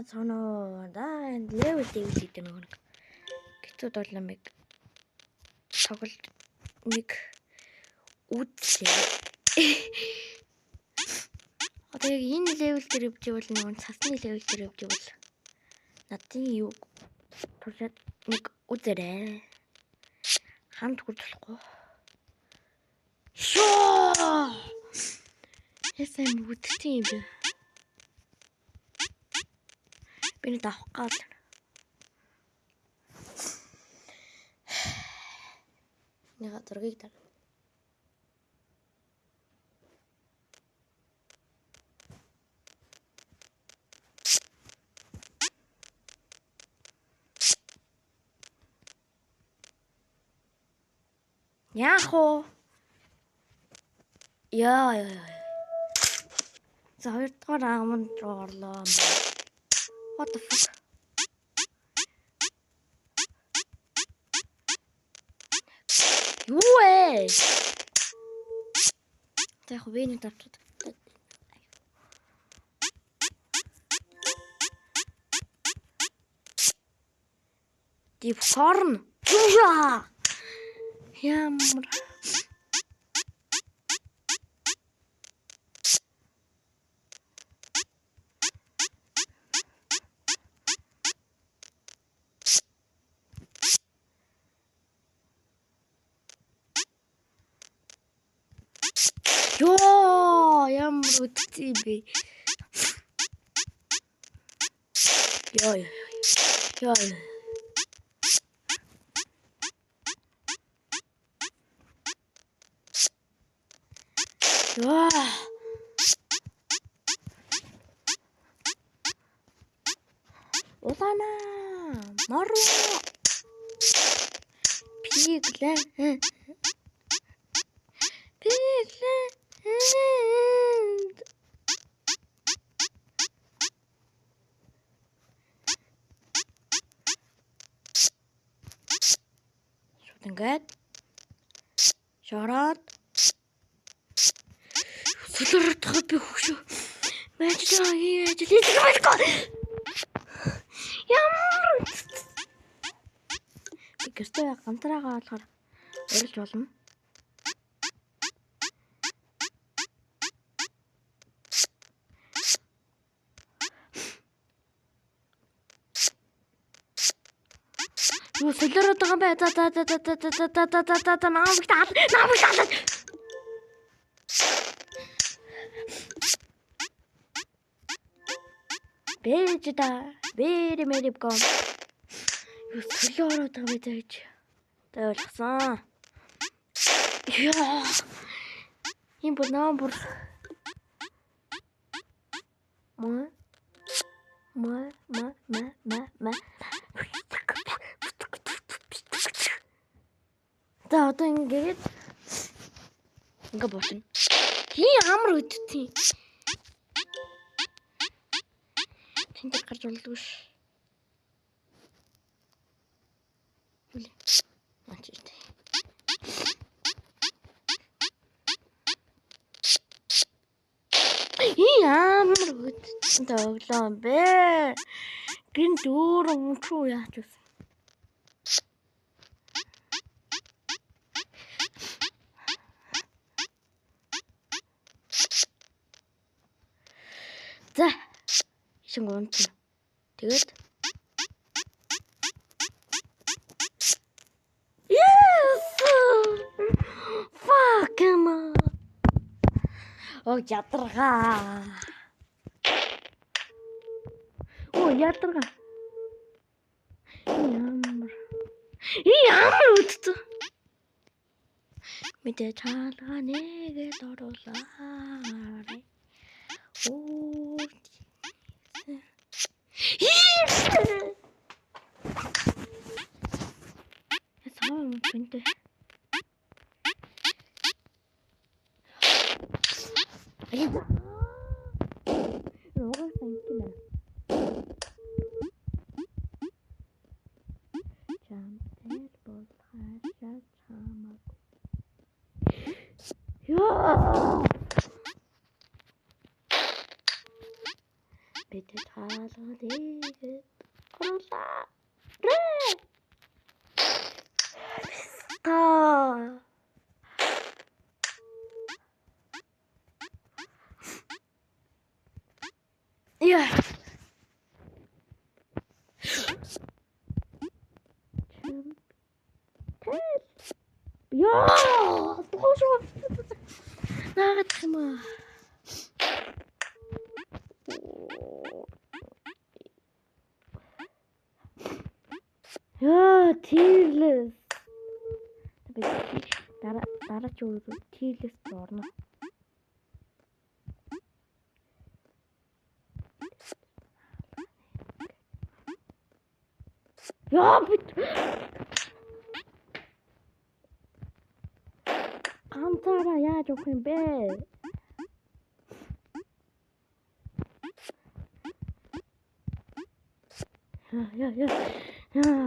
соно да левел гэдэг нэг гэтэл бол намайг тоглож нэг үзлээ. Одоо яг энэ левел дээр явж байвал нэг цасны левел дээр явж байвал надын юу туршаад нэг үзэрээ. Хамт хүрдэхгүй. Шоо! Яасан үдчих юм бэ? Би нэг авах гал. Нэг зургийг дар. Яхоо. Яа. За хоёрдугаар аманд руу орлоо. What the fuck? Юу вэ? Тэ хөвөний тавчаад. Deep corn. Ямар ямар үтцээ бэ? Яа. Улана мару пиглэн ингээд шороод солиордох би хөшөө мажлаа хийж байлгүй ямар би гэртээ гантараагаа болохоор урилж болно. Юу солиороод байгаа бай. За намайг таа. Бэжда бэри мэрибгом. Юу солиороод байгаа бай гэж. Ойлгосон. Яа. Им бүр намбар. Ма. За одоо ингээд босно. Ямар үдтий. Тэнд гарч болдгоо ш. Үгүй. Ачиж. Ямар үдтий тоглоом бэ? Гин дүүр өмчүү яач вэ? За шинг унтна. Тэгээд Yes! Fuck man. Оо ядаргаа. Ямар үтцээ. Мэдээ чаалга нэгэд оруулаа. Оо. Ясаа мэнтэй. Рога санкина. Чамтэй бол хашаа чамаг. Яа. тэгээд оруулаа. Яа. Яа, тохоо. Наагаад юм аа. Яа, тийрлээ. Дараа ч өөр тийрлээс орно. Яа, бит. Антара яаж өгөх юм бэ? Яа.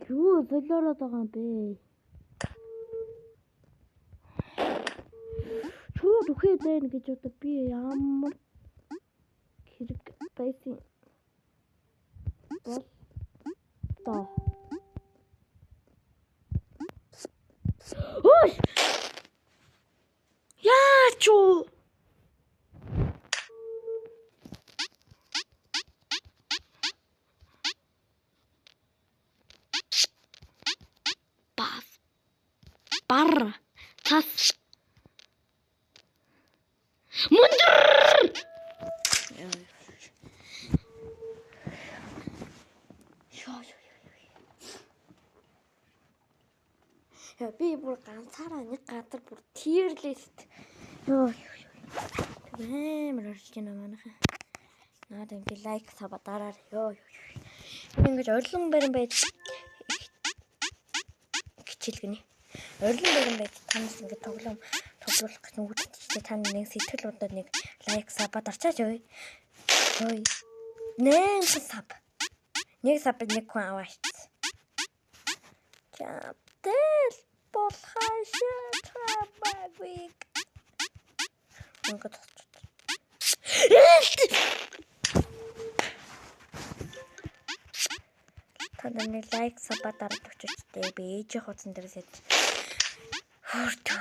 Юу болоороод байгаа юм бэ? Чууд үхээд байна гэж одоо би ямар хэрэг байсан бол тоо. Ой! Яач уу? Бар. Тас. Мундар! Яа, би бүр ганцаараа нэг гадар бүр тийрлээст. Йоо. Амар орж гинэ манайхаа. Наад ингэ лайк сабатаараа. Йоо. Ингэж орлон барин байж хичээлгэнэ. Орлон барин байж танаас ингэ тоглоулах гэж нүгдчихээ. Та нэг сэтгэл удаад нэг лайк сабат арчаач ой. Ой. Нэг саб. Нэг саб нэг хүн аваач. Чамтэл болохоо хамаагүй. Ингээд таны нэг лайк сабат дараад өчөжтэй би ээжийн хуудсан дээрээс яж хөртөө.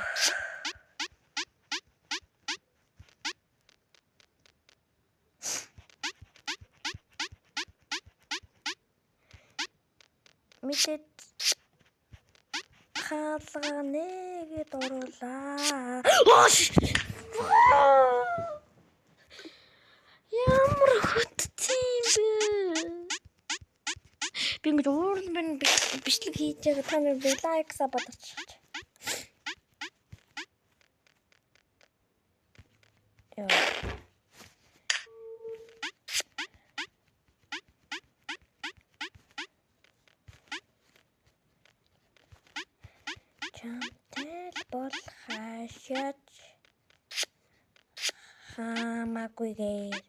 Мэдээд хаалганэгэд оруулаа. Ямар хөтцөм бэ? Би ингэж уурал бичлэг хийж байгаа та нар лайк сабат арчиж. Яа. Чамтэл бол хашаач хамаагүйгээр.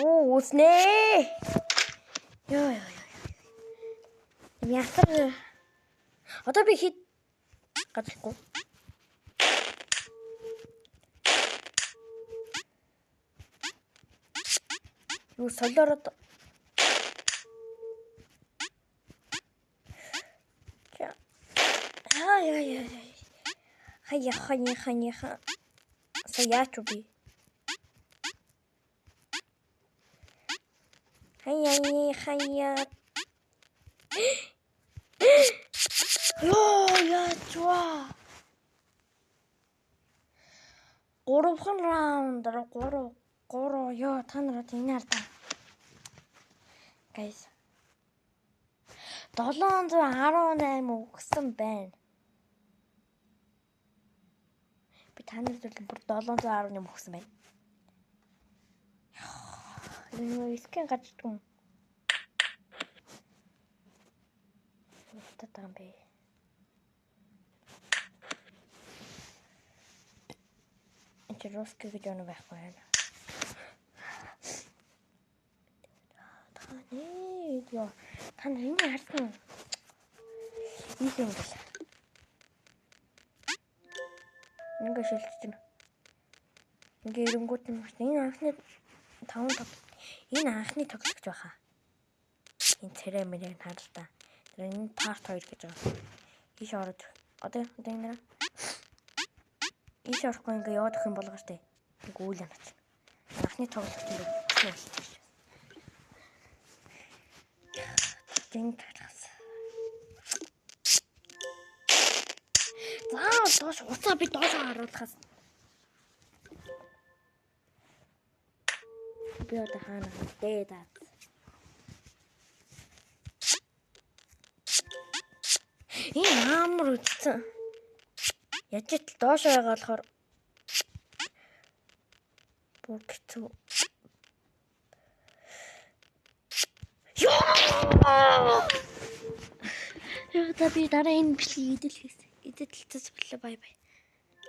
Оо үснэ. Яа. Ястар. Одоо би хит гадахгүй. Юу солиороод Хаяа. Саяач би. Хаяа. Яачва. 3хан раунд 3 ёо та нараа тэнээр та. Guys. 718 өгсөн байна. Би та нарт бүр 718 өгсөн байна. Энэ скин гачдгүй. Татам бэ. Энд русский гэж өнө байхгүй байна. Таны ёо. Та нар энэ харсан. Ийм юм байна. Ингээ шилжиж байна. Ингээ эрэнгүүд юм байна. Энэ анхны 5 тог. Энэ анхны тоглогч байхаа. Энэ царэмэрийг харж та. Тэр энэ part 2 гэж байгаа. Ийш ороод. Одоо энэ нэр. Ийш орохгүй ингээ яваад өгөх юм болгоо штэ. Ингээ үйл янач. Анхны тоглогч ингээ болчихсон. Тэнг тархас. Доош уцаа би доош харуулахаас. Би одоо хаана дээд. Энэ амар үтсэн. Яаж ч доош байгаа болохоор бүр хэцүү. Яа би дараа энэ бичлэг идэлхээс. Идэлцээс бай бай.